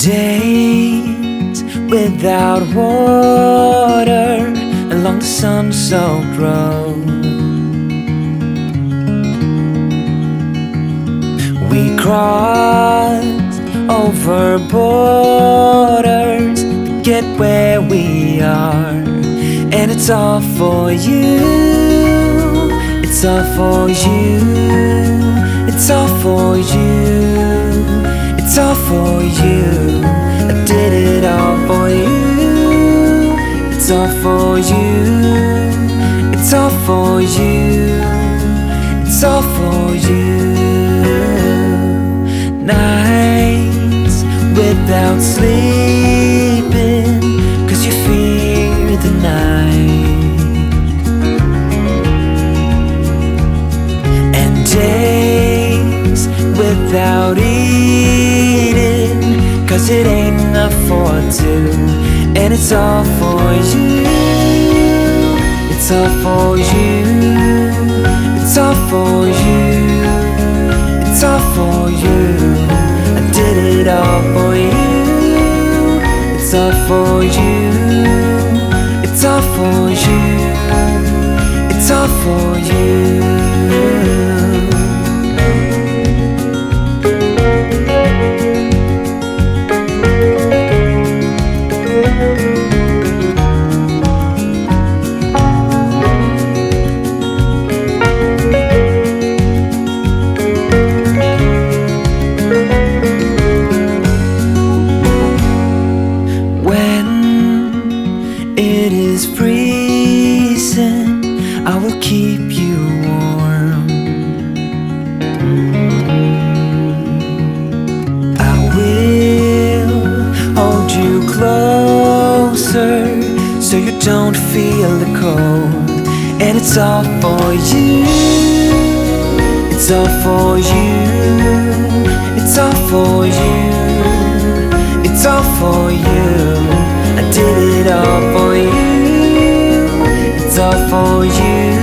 Days without water along the sun-soaked road. We crossed over borders to get where we are, and it's all for you. It's all for you. It's all for you. It's all for you. I did it all for you. It's all for you. It's all for you. It's all for you. Nights without sleeping 'cause you fear the night, and days without eating 'cause it ain't enough for two, and it's all for you. It's all for you. It's all for you. It's all for you. I did it all for you. It's all for you. It's all for you. It's all for you. I will keep you warm. I will hold you closer so you don't feel the cold, and it's all for you. It's all for you. It's all for you. It's all for you. I did it all for you. It's all for you.